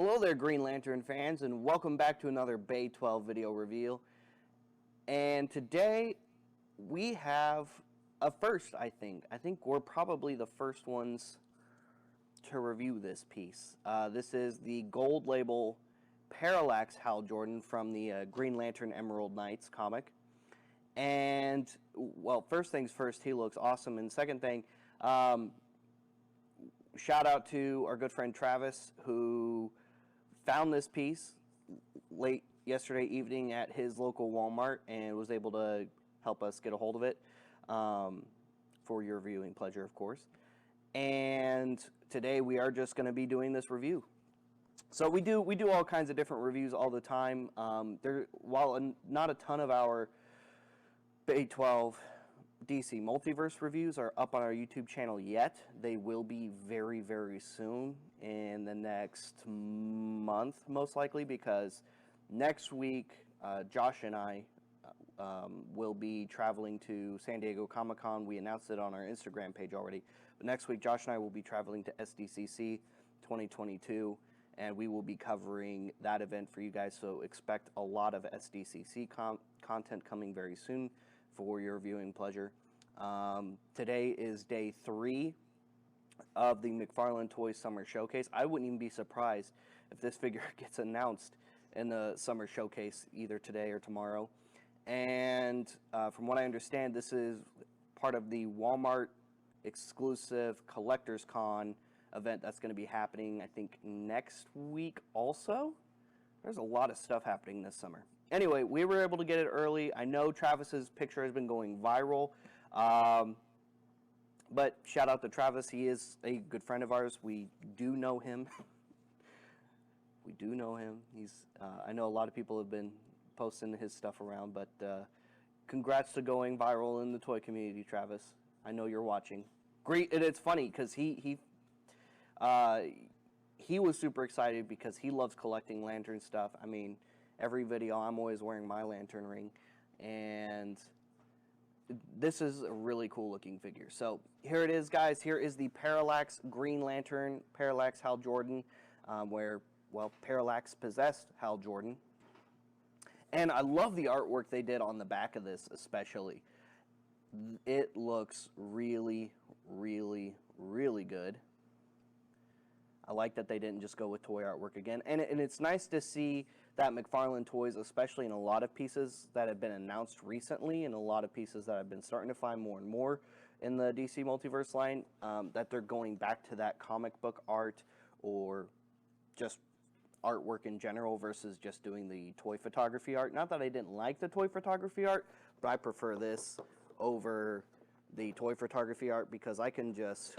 Hello there, Green Lantern fans, and welcome back to another Bay 12 video reveal. And today we have a first, I think. I think we're probably the first ones to review this piece. This is the gold label Parallax Hal Jordan from the Green Lantern Emerald Knights comic. And, well, first things first, he looks awesome. And second thing, shout out to our good friend Travis, who found this piece late yesterday evening at his local Walmart and was able to help us get a hold of it for your viewing pleasure, of course. And today we are just going to be doing this review. So we do all kinds of different reviews all the time. While not a ton of our Bay 12 DC Multiverse reviews are up on our YouTube channel yet, they will be very, very soon, in the next month, most likely, because next week, Josh and I will be traveling to San Diego Comic-Con. We announced it on our Instagram page already. But next week, Josh and I will be traveling to SDCC 2022, and we will be covering that event for you guys, so expect a lot of SDCC content coming very soon for your viewing pleasure. Today is day 3 of the McFarlane Toys Summer Showcase. I wouldn't even be surprised if this figure gets announced in the Summer Showcase either today or tomorrow. And from what I understand, this is part of the Walmart exclusive Collectors Con event that's going to be happening, I think, next week also. There's a lot of stuff happening this summer. Anyway, we were able to get it early. I know Travis's picture has been going viral. But shout out to Travis. He is a good friend of ours. We do know him. We do know him. He's, I know a lot of people have been posting his stuff around, but congrats to going viral in the toy community, Travis. I know you're watching. Great, and it's funny because he was super excited because he loves collecting lantern stuff. I mean, every video I'm always wearing my lantern ring, and this is a really cool looking figure. So here it is, guys. Here is the Parallax Green Lantern, Parallax Hal Jordan, where, well, Parallax possessed Hal Jordan. And I love the artwork they did on the back of this especially. It looks really, really, really good. I like that they didn't just go with toy artwork again. And it's nice to see that McFarlane Toys, especially in a lot of pieces that have been announced recently, and a lot of pieces that I've been starting to find more and more in the DC Multiverse line, that they're going back to that comic book art or just artwork in general versus just doing the toy photography art. Not that I didn't like the toy photography art, but I prefer this over the toy photography art because I can just,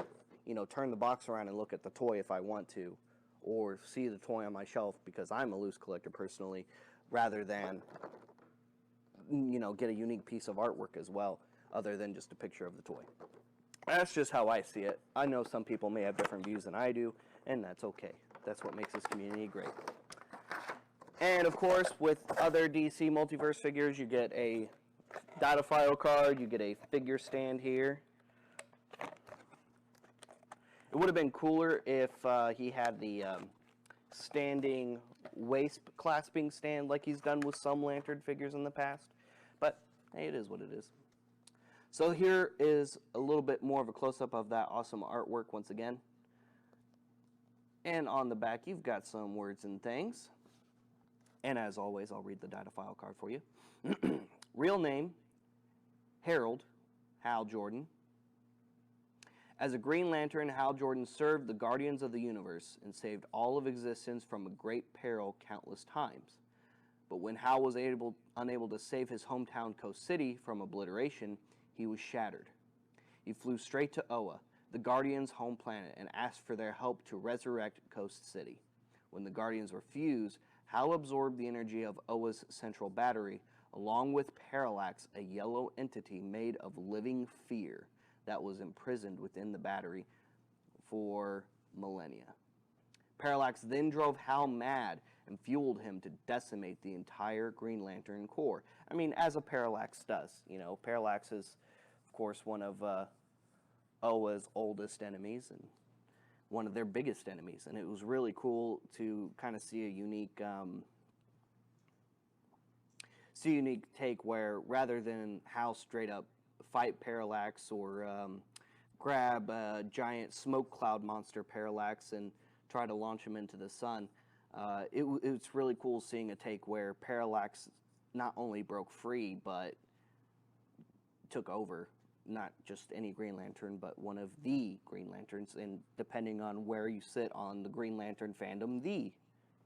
you know, turn the box around and look at the toy if I want to, or see the toy on my shelf because I'm a loose collector personally, rather than, you know, get a unique piece of artwork as well, other than just a picture of the toy. That's just how I see it. I know some people may have different views than I do, and that's okay. That's what makes this community great. And of course, with other DC Multiverse figures, you get a data file card, you get a figure stand here. It would have been cooler if he had the standing waist clasping stand like he's done with some Lantern figures in the past. But hey, it is what it is. So here is a little bit more of a close-up of that awesome artwork once again. And on the back, you've got some words and things. And as always, I'll read the data file card for you. Real name, Harold Hal Jordan. As a Green Lantern, Hal Jordan served the Guardians of the Universe and saved all of existence from a great peril countless times. But when Hal was unable to save his hometown Coast City from obliteration, he was shattered. He flew straight to Oa, the Guardians' home planet, and asked for their help to resurrect Coast City. When the Guardians refused, Hal absorbed the energy of Oa's central battery, along with Parallax, a yellow entity made of living fear that was imprisoned within the battery for millennia. Parallax then drove Hal mad and fueled him to decimate the entire Green Lantern Corps. I mean, as a Parallax does. You know, Parallax is, of course, one of Oa's oldest enemies, and one of their biggest enemies, and it was really cool to kind of see a unique take where rather than Hal straight up fight Parallax or grab a giant smoke cloud monster Parallax and try to launch him into the sun, it's really cool seeing a take where Parallax not only broke free but took over not just any Green Lantern, but one of the Green Lanterns, and depending on where you sit on the Green Lantern fandom, the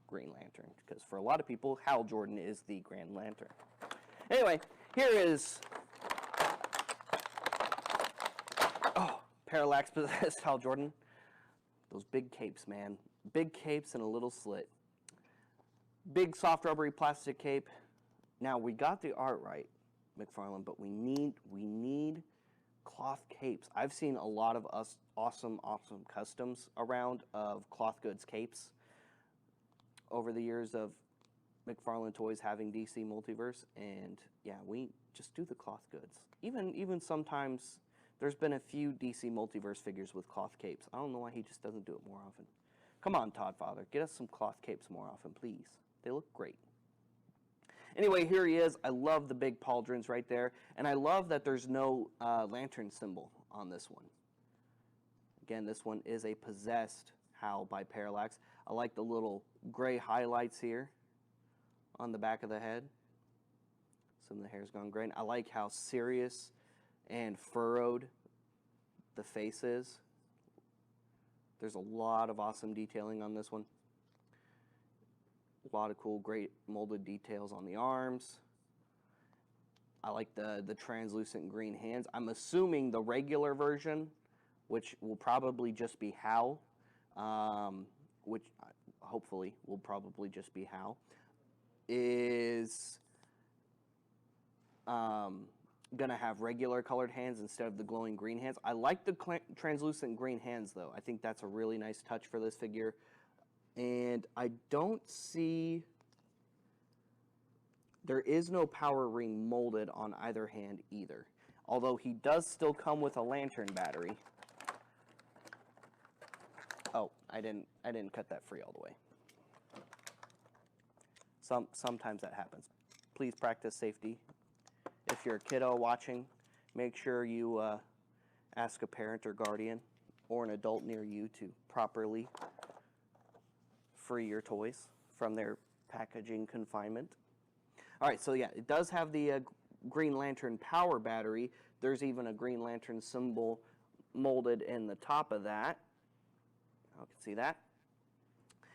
Green Lantern, because for a lot of people, Hal Jordan is the Green Lantern. Anyway, here is Parallax possessed Hal Jordan. Those big capes, man. Big capes and a little slit. Big soft rubbery plastic cape. Now, we got the art right, McFarlane, but we need cloth capes. I've seen a lot of awesome customs around of cloth goods capes over the years of McFarlane Toys having DC Multiverse, and yeah, we just do the cloth goods. Even sometimes there's been a few DC Multiverse figures with cloth capes. I don't know why he just doesn't do it more often. Come on, Todd Father, get us some cloth capes more often, please. They look great. Anyway, here he is. I love the big pauldrons right there, and I love that there's no lantern symbol on this one. Again, this one is a possessed Hal by Parallax. I like the little gray highlights here on the back of the head. Some of the hair's gone gray. I like how serious and furrowed the face is. There's a lot of awesome detailing on this one. A lot of cool, great molded details on the arms. I like the translucent green hands. I'm assuming the regular version, which will probably just be Hal, which hopefully will probably just be Hal, is gonna have regular colored hands instead of the glowing green hands. I like the translucent green hands though. I think that's a really nice touch for this figure. And I don't see, there is no power ring molded on either hand either. Although he does still come with a lantern battery. Oh, I didn't cut that free all the way. Sometimes that happens. Please practice safety. If you're a kiddo watching, make sure you ask a parent or guardian or an adult near you to properly free your toys from their packaging confinement. All right, so yeah, it does have the Green Lantern power battery. There's even a Green Lantern symbol molded in the top of that. You can see that.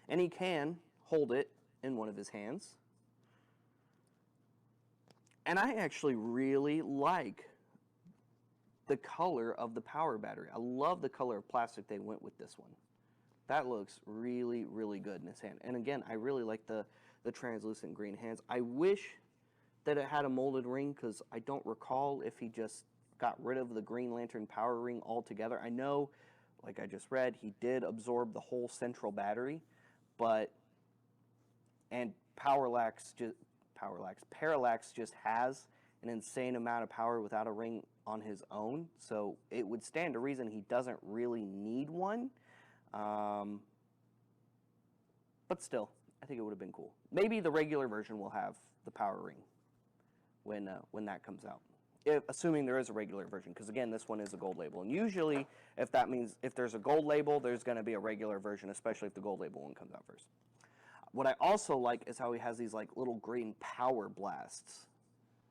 And he can hold it in one of his hands. And I actually really like the color of the power battery. I love the color of plastic they went with this one. That looks really, really good in his hand. And again, I really like the translucent green hands. I wish that it had a molded ring because I don't recall if he just got rid of the Green Lantern power ring altogether. I know, like I just read, he did absorb the whole central battery, and Parallax just has an insane amount of power without a ring on his own. So it would stand to reason he doesn't really need one. But still, I think it would have been cool. Maybe the regular version will have the power ring when that comes out. Assuming there is a regular version, because again, this one is a gold label. And usually, if there's a gold label, there's going to be a regular version, especially if the gold label one comes out first. What I also like is how he has these like little green power blasts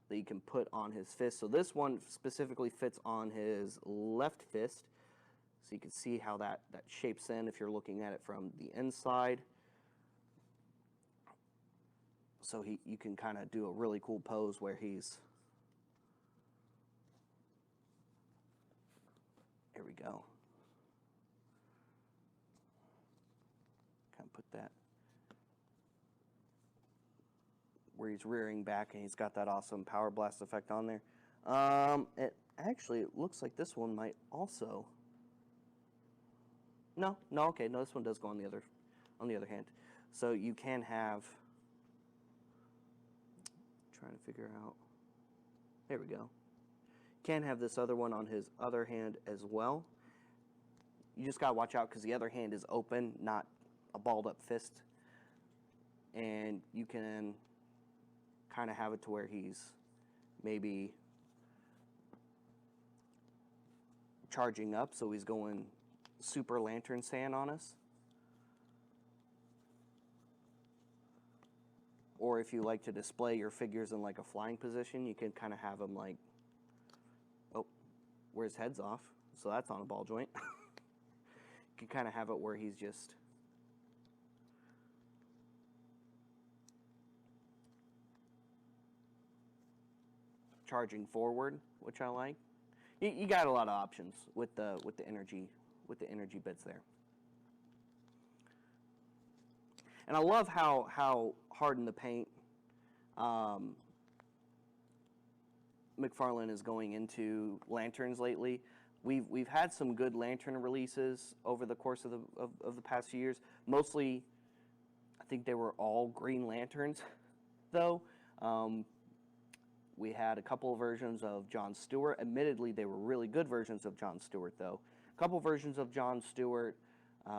that you can put on his fist. So this one specifically fits on his left fist. So you can see how that shapes in if you're looking at it from the inside. So you can kind of do a really cool pose where he's, here we go. Kind of put that where he's rearing back and he's got that awesome power blast effect on there. It looks like this one might also. No, okay, no, this one does go on the other hand. So you can have, trying to figure out, there we go. You can have this other one on his other hand as well. You just gotta watch out because the other hand is open, not a balled up fist. And you can kind of have it to where he's maybe charging up, so he's going super lantern stand on us. Or if you like to display your figures in like a flying position, you can kind of have him like, oh, where his head's off, so that's on a ball joint. You can kind of have it where he's just charging forward, which I like. You got a lot of options with the energy bits there. And I love how hard in the paint McFarlane is going into lanterns lately. We've had some good lantern releases over the course of the past few years. Mostly, I think they were all green lanterns, though. We had a couple of versions of John Stewart. Admittedly, they were really good versions of John Stewart, though. A couple versions of John Stewart.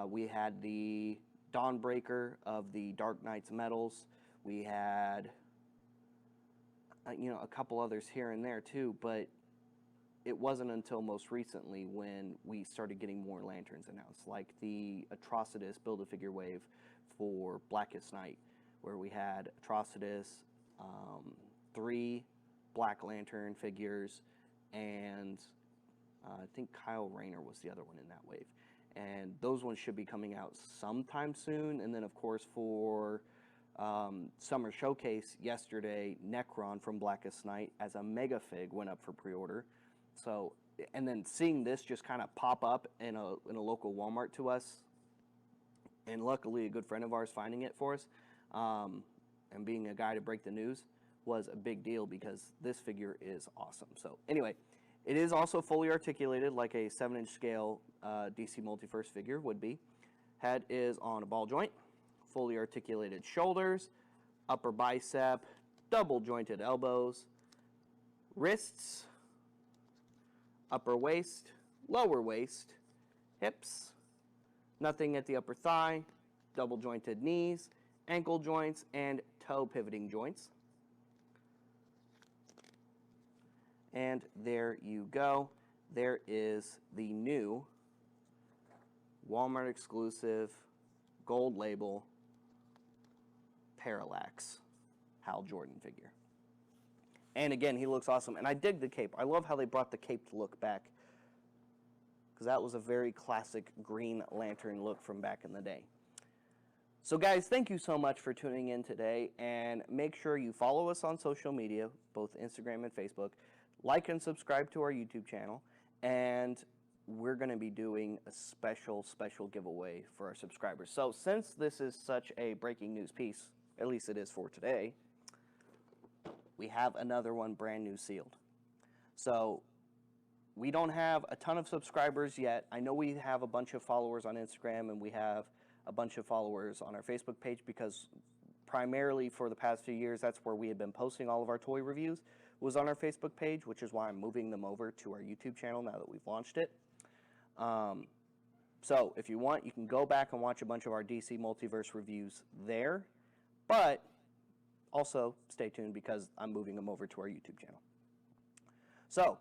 We had the Dawnbreaker of the Dark Knight's Metals. We had, a couple others here and there, too, but it wasn't until most recently when we started getting more lanterns announced, like the Atrocitus Build-A-Figure wave for Blackest Night, where we had Atrocitus, 3 Black Lantern figures, and I think Kyle Rayner was the other one in that wave. And those ones should be coming out sometime soon. And then, of course, for Summer Showcase yesterday, Necron from Blackest Night as a Mega Fig went up for pre-order. So, and then seeing this just kind of pop up in a local Walmart to us, and luckily a good friend of ours finding it for us, and being a guy to break the news, was a big deal because this figure is awesome. So anyway, it is also fully articulated like a 7-inch scale DC Multiverse figure would be. Head is on a ball joint, fully articulated shoulders, upper bicep, double jointed elbows, wrists, upper waist, lower waist, hips, nothing at the upper thigh, double jointed knees, ankle joints, and toe pivoting joints. And there you go. There is the new Walmart exclusive gold label Parallax Hal Jordan figure. And again, he looks awesome. And I dig the cape. I love how they brought the caped look back, because that was a very classic Green Lantern look from back in the day. So guys, thank you so much for tuning in today, and make sure you follow us on social media, both Instagram and Facebook. Like and subscribe to our YouTube channel, and we're going to be doing a special giveaway for our subscribers. So since this is such a breaking news piece, at least it is for today, we have another one brand new sealed. So we don't have a ton of subscribers yet. I know we have a bunch of followers on Instagram, and we have a bunch of followers on our Facebook page, because primarily for the past few years, that's where we had been posting all of our toy reviews, was on our Facebook page, which is why I'm moving them over to our YouTube channel now that we've launched it. So if you want, you can go back and watch a bunch of our DC Multiverse reviews there, but also stay tuned because I'm moving them over to our YouTube channel. So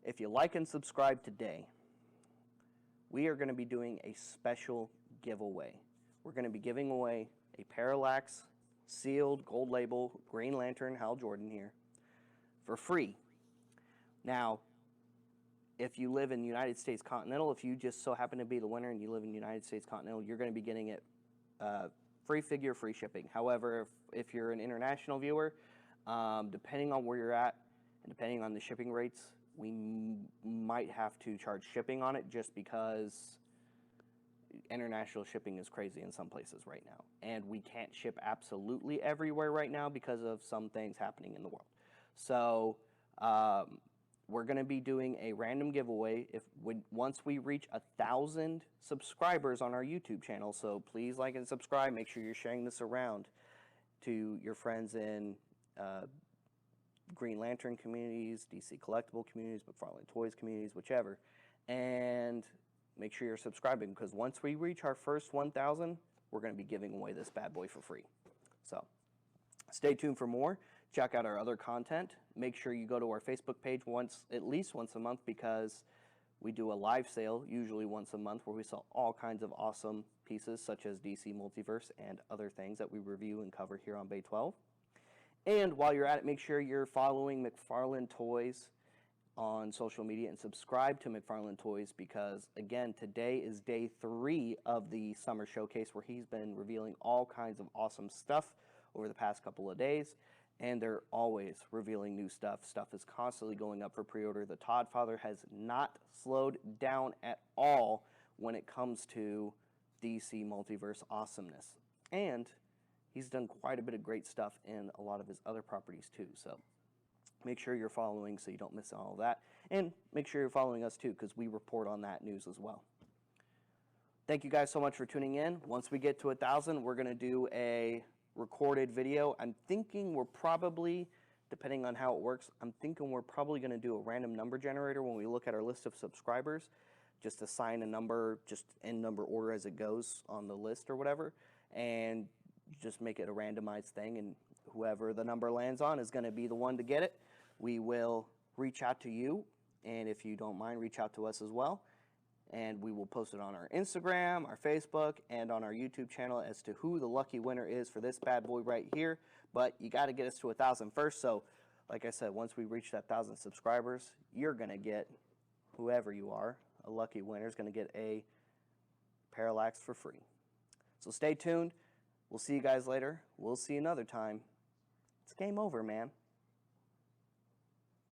if you like and subscribe today, we are going to be doing a special giveaway. We're going to be giving away a Parallax sealed gold label Green Lantern Hal Jordan here for free. Now, if you live in the United States Continental, if you just so happen to be the winner and you live in the United States Continental, you're going to be getting it free figure, free shipping. However, if you're an international viewer, depending on where you're at and depending on the shipping rates, we might have to charge shipping on it, just because international shipping is crazy in some places right now. And we can't ship absolutely everywhere right now because of some things happening in the world. So we're going to be doing a random giveaway once we reach 1,000 subscribers on our YouTube channel. So please like and subscribe. Make sure you're sharing this around to your friends in Green Lantern communities, DC Collectible communities, McFarlane Toys communities, whichever. And make sure you're subscribing, because once we reach our first 1,000, we're going to be giving away this bad boy for free. So stay tuned for more. Check out our other content. Make sure you go to our Facebook page at least once a month, because we do a live sale usually once a month where we sell all kinds of awesome pieces such as DC Multiverse and other things that we review and cover here on Bay 12. And while you're at it, make sure you're following McFarlane Toys on social media and subscribe to McFarlane Toys, because again, today is day 3 of the summer showcase where he's been revealing all kinds of awesome stuff over the past couple of days, and they're always revealing new stuff. Stuff is constantly going up for pre-order. The Todd Father has not slowed down at all when it comes to DC Multiverse awesomeness, and he's done quite a bit of great stuff in a lot of his other properties too. So make sure you're following so you don't miss all of that. And make sure you're following us too, because we report on that news as well. Thank you guys so much for tuning in. Once we get to 1,000, we're going to do a recorded video. I'm thinking we're probably, depending on how it works, I'm thinking we're probably going to do a random number generator when we look at our list of subscribers. Just assign a number, just in number order as it goes on the list or whatever. And just make it a randomized thing, and whoever the number lands on is going to be the one to get it. We will reach out to you, and if you don't mind, reach out to us as well. And we will post it on our Instagram, our Facebook, and on our YouTube channel as to who the lucky winner is for this bad boy right here. But you got to get us to 1,000 first. So, like I said, once we reach that 1,000 subscribers, you're going to get, whoever you are, a lucky winner is going to get a Parallax for free. So stay tuned. We'll see you guys later. We'll see you another time. It's game over, man.